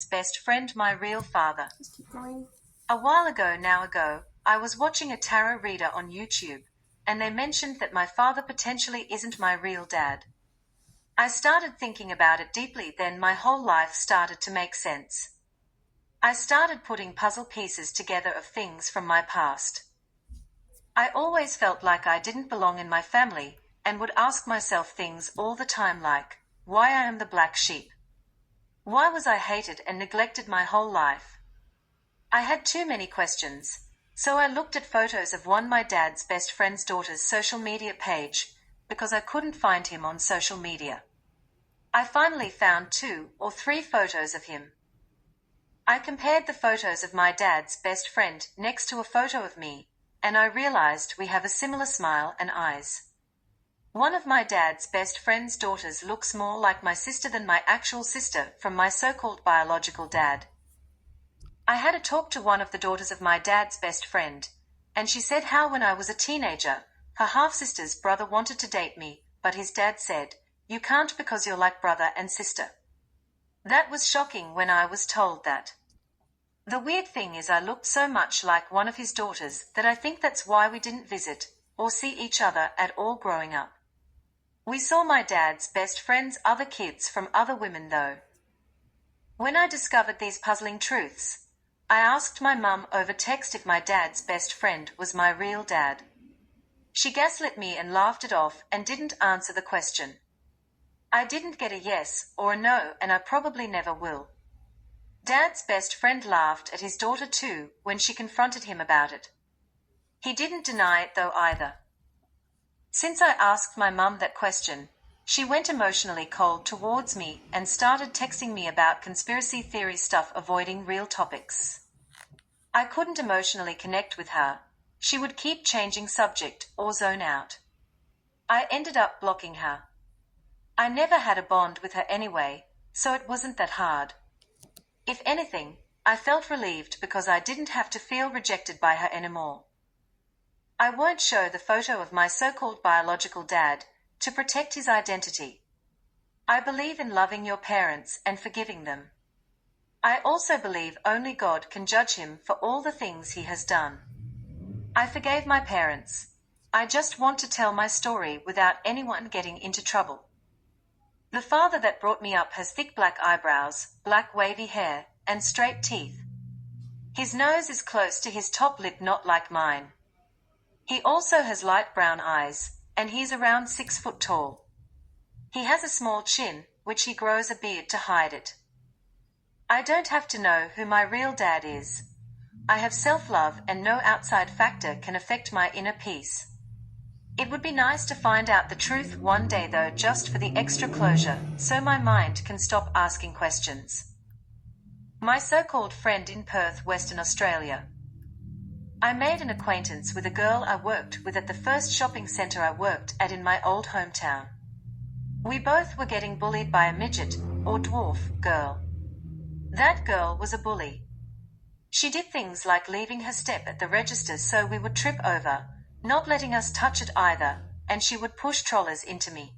best friend my real father. Just keep going. A while ago, I was watching a tarot reader on YouTube, and they mentioned that my father potentially isn't my real dad. I started thinking about it deeply, then my whole life started to make sense. I started putting puzzle pieces together of things from my past. I always felt like I didn't belong in my family, and would ask myself things all the time like, why I am the black sheep? Why was I hated and neglected my whole life? I had too many questions, so I looked at photos of my dad's best friend's daughter's social media page, because I couldn't find him on social media. I finally found 2 or 3 photos of him. I compared the photos of my dad's best friend next to a photo of me, and I realized we have a similar smile and eyes. One of my dad's best friend's daughters looks more like my sister than my actual sister from my so-called biological dad. I had a talk to one of the daughters of my dad's best friend, and she said how when I was a teenager, her half-sister's brother wanted to date me, but his dad said, "You can't because you're like brother and sister." That was shocking when I was told that. The weird thing is I looked so much like one of his daughters that I think that's why we didn't visit or see each other at all growing up. We saw my dad's best friend's other kids from other women though. When I discovered these puzzling truths, I asked my mum over text if my dad's best friend was my real dad. She gaslit me and laughed it off and didn't answer the question. I didn't get a yes or a no, and I probably never will. Dad's best friend laughed at his daughter too when she confronted him about it. He didn't deny it though either. Since I asked my mum that question, she went emotionally cold towards me and started texting me about conspiracy theory stuff, avoiding real topics. I couldn't emotionally connect with her. She would keep changing subject or zone out. I ended up blocking her. I never had a bond with her anyway, so it wasn't that hard. If anything, I felt relieved because I didn't have to feel rejected by her anymore. I won't show the photo of my so-called biological dad to protect his identity. I believe in loving your parents and forgiving them. I also believe only God can judge him for all the things he has done. I forgave my parents. I just want to tell my story without anyone getting into trouble. The father that brought me up has thick black eyebrows, black wavy hair, and straight teeth. His nose is close to his top lip, not like mine. He also has light brown eyes, and he's around 6 foot tall. He has a small chin, which he grows a beard to hide it. I don't have to know who my real dad is. I have self-love and no outside factor can affect my inner peace. It would be nice to find out the truth one day though, just for the extra closure, so my mind can stop asking questions. My so-called friend in Perth, Western Australia. I made an acquaintance with a girl I worked with at the first shopping centre I worked at in my old hometown. We both were getting bullied by a midget, or dwarf, girl. That girl was a bully. She did things like leaving her step at the register so we would trip over, not letting us touch it either, and she would push strollers into me.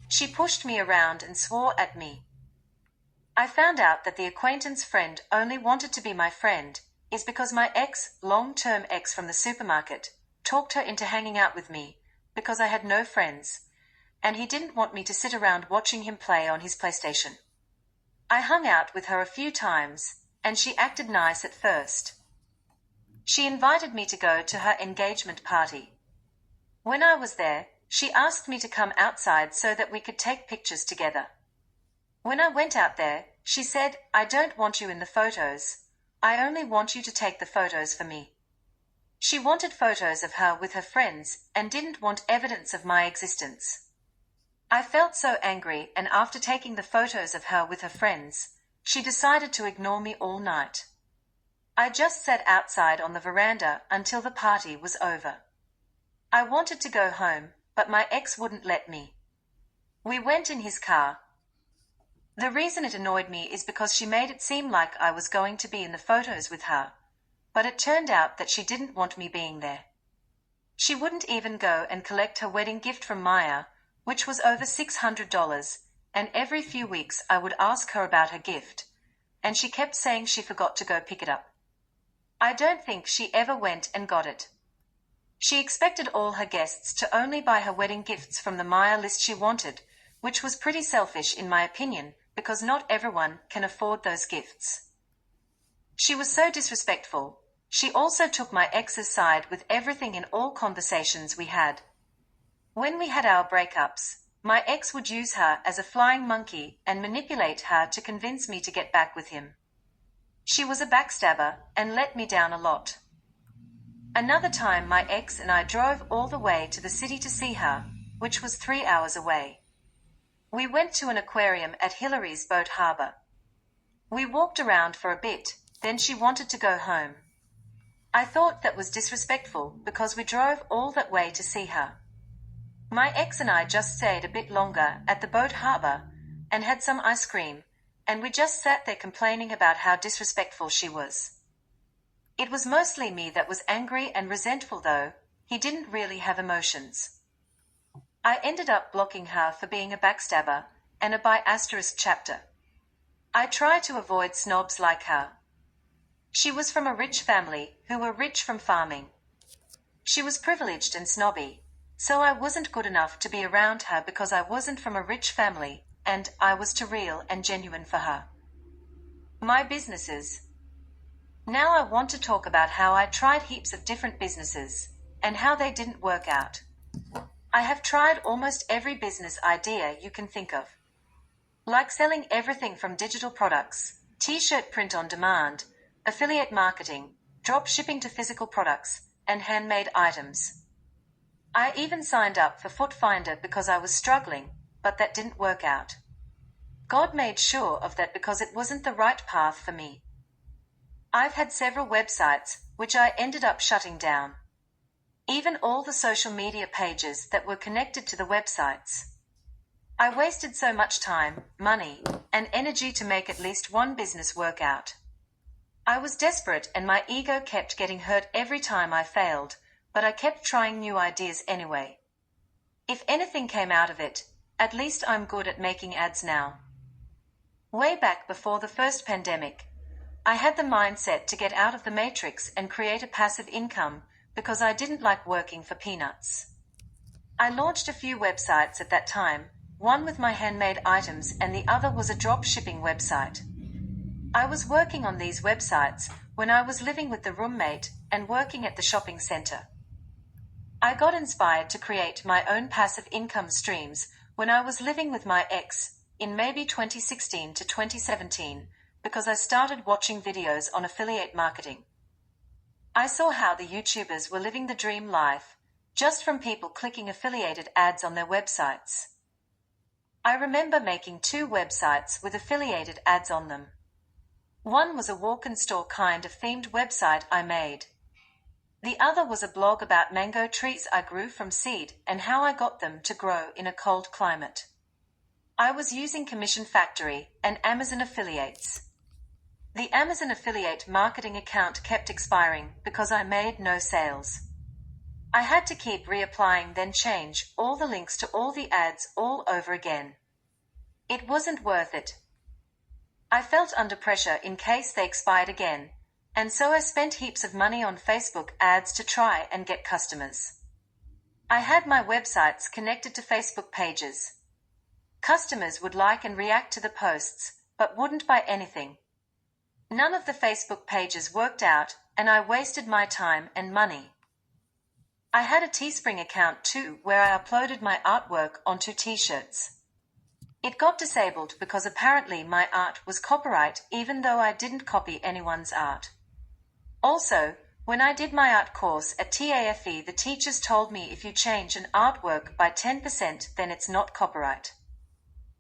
She pushed me around and swore at me. I found out that the acquaintance friend only wanted to be my friend is because my long-term ex from the supermarket, talked her into hanging out with me because I had no friends, and he didn't want me to sit around watching him play on his PlayStation. I hung out with her a few times, and she acted nice at first. She invited me to go to her engagement party. When I was there, she asked me to come outside so that we could take pictures together. When I went out there, she said, "I don't want you in the photos. I only want you to take the photos for me." She wanted photos of her with her friends and didn't want evidence of my existence. I felt so angry, and after taking the photos of her with her friends, she decided to ignore me all night. I just sat outside on the veranda until the party was over. I wanted to go home, but my ex wouldn't let me. We went in his car. The reason it annoyed me is because she made it seem like I was going to be in the photos with her, but it turned out that she didn't want me being there. She wouldn't even go and collect her wedding gift from Maya, which was over $600, and every few weeks I would ask her about her gift, and she kept saying she forgot to go pick it up. I don't think she ever went and got it. She expected all her guests to only buy her wedding gifts from the Maya list she wanted, which was pretty selfish in my opinion, because not everyone can afford those gifts. She was so disrespectful. She also took my ex's side with everything in all conversations we had. When we had our breakups, my ex would use her as a flying monkey and manipulate her to convince me to get back with him. She was a backstabber and let me down a lot. Another time my ex and I drove all the way to the city to see her, which was 3 hours away. We went to an aquarium at Hillary's Boat Harbor. We walked around for a bit, then she wanted to go home. I thought that was disrespectful because we drove all that way to see her. My ex and I just stayed a bit longer at the boat harbor and had some ice cream, and we just sat there complaining about how disrespectful she was. It was mostly me that was angry and resentful though. He didn't really have emotions. I ended up blocking her for being a backstabber and a bi** chapter. I try to avoid snobs like her. She was from a rich family who were rich from farming. She was privileged and snobby, so I wasn't good enough to be around her because I wasn't from a rich family and I was too real and genuine for her. My businesses. Now I want to talk about how I tried heaps of different businesses and how they didn't work out. I have tried almost every business idea you can think of. Like selling everything from digital products, t-shirt print on demand, affiliate marketing, drop shipping to physical products, and handmade items. I even signed up for Footfinder because I was struggling, but that didn't work out. God made sure of that because it wasn't the right path for me. I've had several websites, which I ended up shutting down. Even all the social media pages that were connected to the websites. I wasted so much time, money, and energy to make at least one business work out. I was desperate and my ego kept getting hurt every time I failed, but I kept trying new ideas anyway. If anything came out of it, at least I'm good at making ads now. Way back before the first pandemic, I had the mindset to get out of the matrix and create a passive income because I didn't like working for peanuts. I launched a few websites at that time, one with my handmade items and the other was a drop shipping website. I was working on these websites when I was living with the roommate and working at the shopping center. I got inspired to create my own passive income streams when I was living with my ex in maybe 2016 to 2017 because I started watching videos on affiliate marketing. I saw how the YouTubers were living the dream life just from people clicking affiliated ads on their websites. I remember making 2 websites with affiliated ads on them. One was a walk-in store kind of themed website I made. The other was a blog about mango trees I grew from seed and how I got them to grow in a cold climate. I was using Commission Factory and Amazon affiliates. The Amazon affiliate marketing account kept expiring because I made no sales. I had to keep reapplying, then change all the links to all the ads all over again. It wasn't worth it. I felt under pressure in case they expired again, and so I spent heaps of money on Facebook ads to try and get customers. I had my websites connected to Facebook pages. Customers would like and react to the posts, but wouldn't buy anything. None of the Facebook pages worked out, and I wasted my time and money. I had a Teespring account too, where I uploaded my artwork onto t-shirts. It got disabled because apparently my art was copyright even though I didn't copy anyone's art. Also, when I did my art course at TAFE, the teachers told me if you change an artwork by 10% then it's not copyright.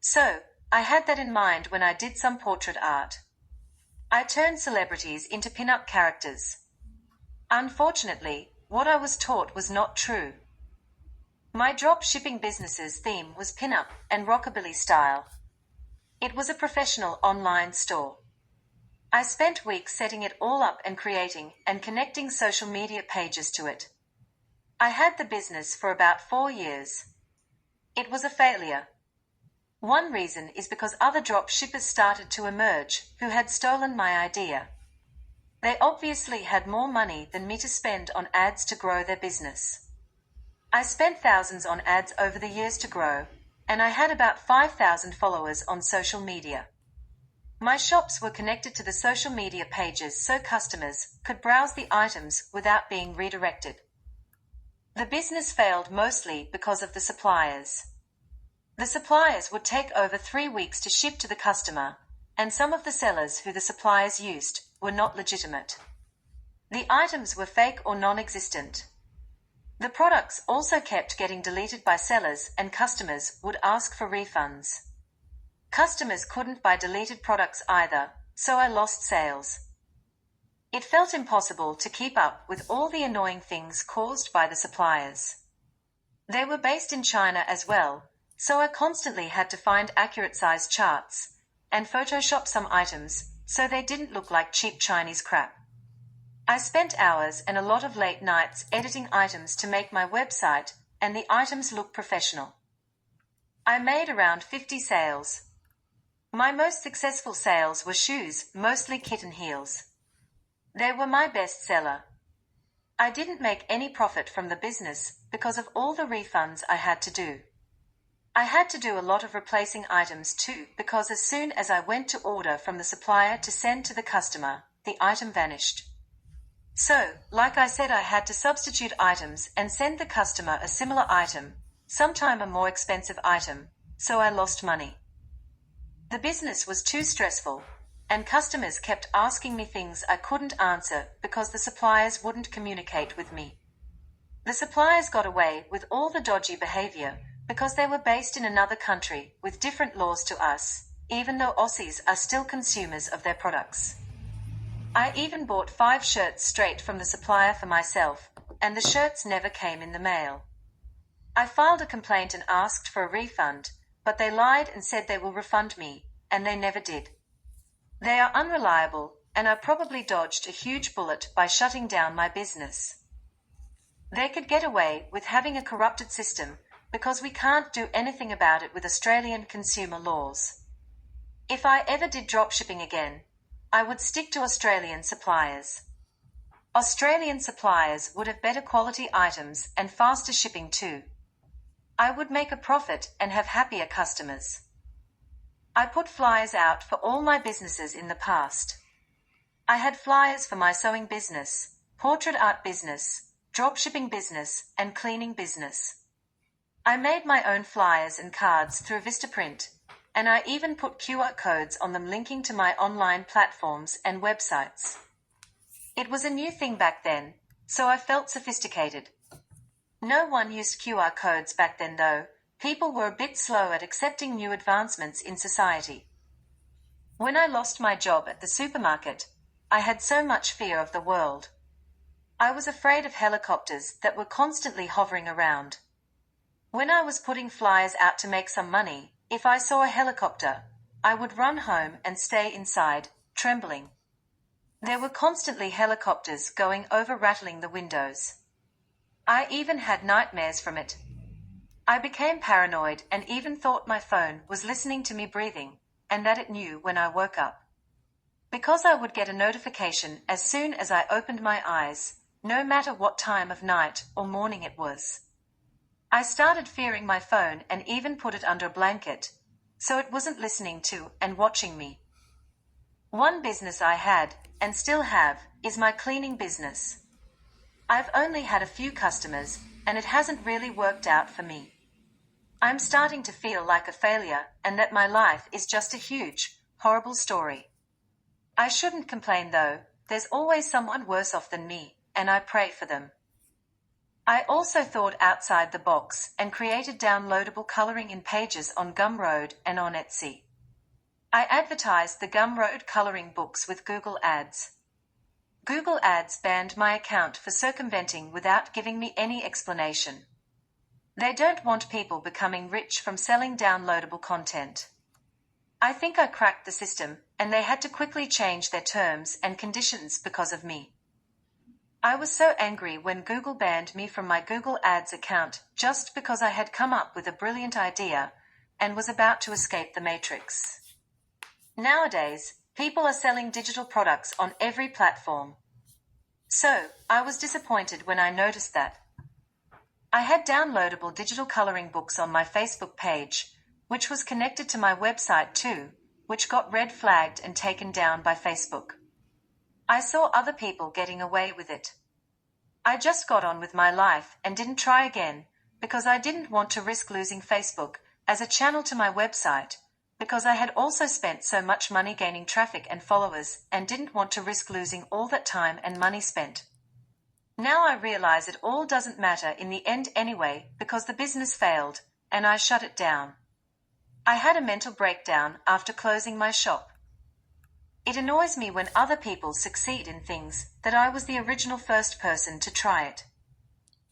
So, I had that in mind when I did some portrait art. I turned celebrities into pin-up characters. Unfortunately, what I was taught was not true. My drop shipping business's theme was pin-up and rockabilly style. It was a professional online store. I spent weeks setting it all up and creating and connecting social media pages to it. I had the business for about 4 years. It was a failure. One reason is because other drop shippers started to emerge who had stolen my idea. They obviously had more money than me to spend on ads to grow their business. I spent thousands on ads over the years to grow, and I had about 5,000 followers on social media. My shops were connected to the social media pages so customers could browse the items without being redirected. The business failed mostly because of the suppliers. The suppliers would take over 3 weeks to ship to the customer, and some of the sellers who the suppliers used were not legitimate. The items were fake or non-existent. The products also kept getting deleted by sellers and customers would ask for refunds. Customers couldn't buy deleted products either, so I lost sales. It felt impossible to keep up with all the annoying things caused by the suppliers. They were based in China as well, so I constantly had to find accurate size charts and Photoshop some items so they didn't look like cheap Chinese crap. I spent hours and a lot of late nights editing items to make my website and the items look professional. I made around 50 sales. My most successful sales were shoes, mostly kitten heels. They were my best seller. I didn't make any profit from the business because of all the refunds I had to do. I had to do a lot of replacing items too because as soon as I went to order from the supplier to send to the customer, the item vanished. So, like I said, I had to substitute items and send the customer a similar item, sometime a more expensive item, so I lost money. The business was too stressful, and customers kept asking me things I couldn't answer because the suppliers wouldn't communicate with me. The suppliers got away with all the dodgy behavior because they were based in another country with different laws to us, even though Aussies are still consumers of their products. I even bought 5 shirts straight from the supplier for myself, and the shirts never came in the mail. I filed a complaint and asked for a refund, but they lied and said they will refund me, and they never did. They are unreliable, and I probably dodged a huge bullet by shutting down my business. They could get away with having a corrupted system because we can't do anything about it with Australian consumer laws. If I ever did dropshipping again, I would stick to Australian suppliers. Australian suppliers would have better quality items and faster shipping too. I would make a profit and have happier customers. I put flyers out for all my businesses in the past. I had flyers for my sewing business, portrait art business, dropshipping business, and cleaning business. I made my own flyers and cards through Vistaprint, and I even put QR codes on them linking to my online platforms and websites. It was a new thing back then, so I felt sophisticated. No one used QR codes back then though. People were a bit slow at accepting new advancements in society. When I lost my job at the supermarket, I had so much fear of the world. I was afraid of helicopters that were constantly hovering around. When I was putting flyers out to make some money, if I saw a helicopter, I would run home and stay inside, trembling. There were constantly helicopters going over, rattling the windows. I even had nightmares from it. I became paranoid and even thought my phone was listening to me breathing, and that it knew when I woke up. Because I would get a notification as soon as I opened my eyes, no matter what time of night or morning it was. I started fearing my phone and even put it under a blanket, so it wasn't listening to and watching me. One business I had, and still have, is my cleaning business. I've only had a few customers, and it hasn't really worked out for me. I'm starting to feel like a failure, and that my life is just a huge, horrible story. I shouldn't complain though, there's always someone worse off than me, and I pray for them. I also thought outside the box and created downloadable coloring in pages on Gumroad and on Etsy. I advertised the Gumroad coloring books with Google Ads. Google Ads banned my account for circumventing without giving me any explanation. They don't want people becoming rich from selling downloadable content. I think I cracked the system, and they had to quickly change their terms and conditions because of me. I was so angry when Google banned me from my Google Ads account just because I had come up with a brilliant idea and was about to escape the matrix. Nowadays, people are selling digital products on every platform. So, I was disappointed when I noticed that. I had downloadable digital coloring books on my Facebook page, which was connected to my website too, which got red flagged and taken down by Facebook. I saw other people getting away with it. I just got on with my life and didn't try again, because I didn't want to risk losing Facebook as a channel to my website, because I had also spent so much money gaining traffic and followers and didn't want to risk losing all that time and money spent. Now I realize it all doesn't matter in the end anyway, because the business failed, and I shut it down. I had a mental breakdown after closing my shop. It annoys me when other people succeed in things that I was the original first person to try it.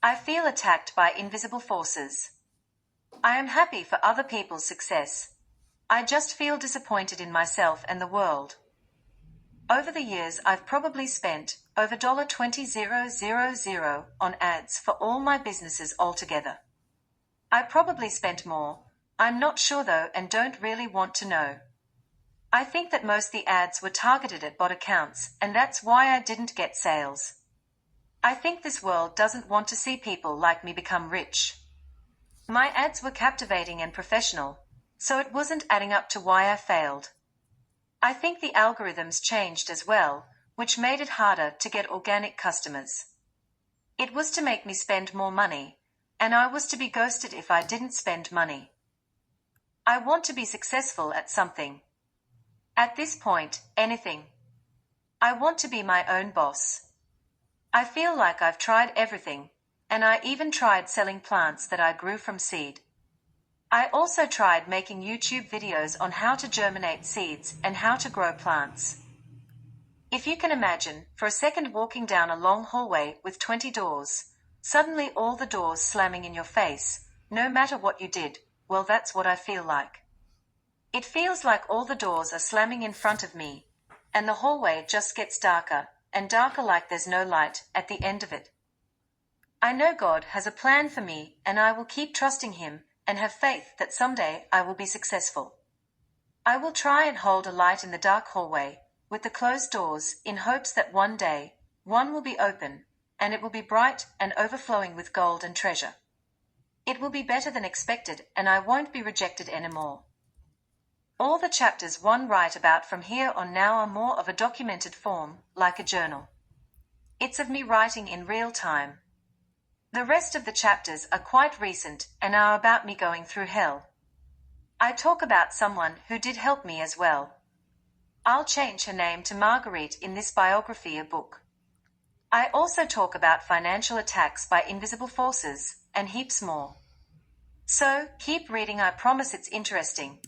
I feel attacked by invisible forces. I am happy for other people's success. I just feel disappointed in myself and the world. Over the years I've probably spent over $20,000 on ads for all my businesses altogether. I probably spent more. I'm not sure though and don't really want to know. I think that most the ads were targeted at bot accounts and that's why I didn't get sales. I think this world doesn't want to see people like me become rich. My ads were captivating and professional, so it wasn't adding up to why I failed. I think the algorithms changed as well, which made it harder to get organic customers. It was to make me spend more money, and I was to be ghosted if I didn't spend money. I want to be successful at something. At this point, anything. I want to be my own boss. I feel like I've tried everything, and I even tried selling plants that I grew from seed. I also tried making YouTube videos on how to germinate seeds and how to grow plants. If you can imagine, for a second walking down a long hallway with 20 doors, suddenly all the doors slamming in your face, no matter what you did, well that's what I feel like. It feels like all the doors are slamming in front of me, and the hallway just gets darker and darker like there's no light at the end of it. I know God has a plan for me and I will keep trusting Him and have faith that someday I will be successful. I will try and hold a light in the dark hallway, with the closed doors, in hopes that one day, one will be open, and it will be bright and overflowing with gold and treasure. It will be better than expected and I won't be rejected anymore. All the chapters one write about from here on now are more of a documented form, like a journal. It's of me writing in real time. The rest of the chapters are quite recent and are about me going through hell. I talk about someone who did help me as well. I'll change her name to Marguerite in this biography book. I also talk about financial attacks by invisible forces, and heaps more. So, keep reading, I promise it's interesting.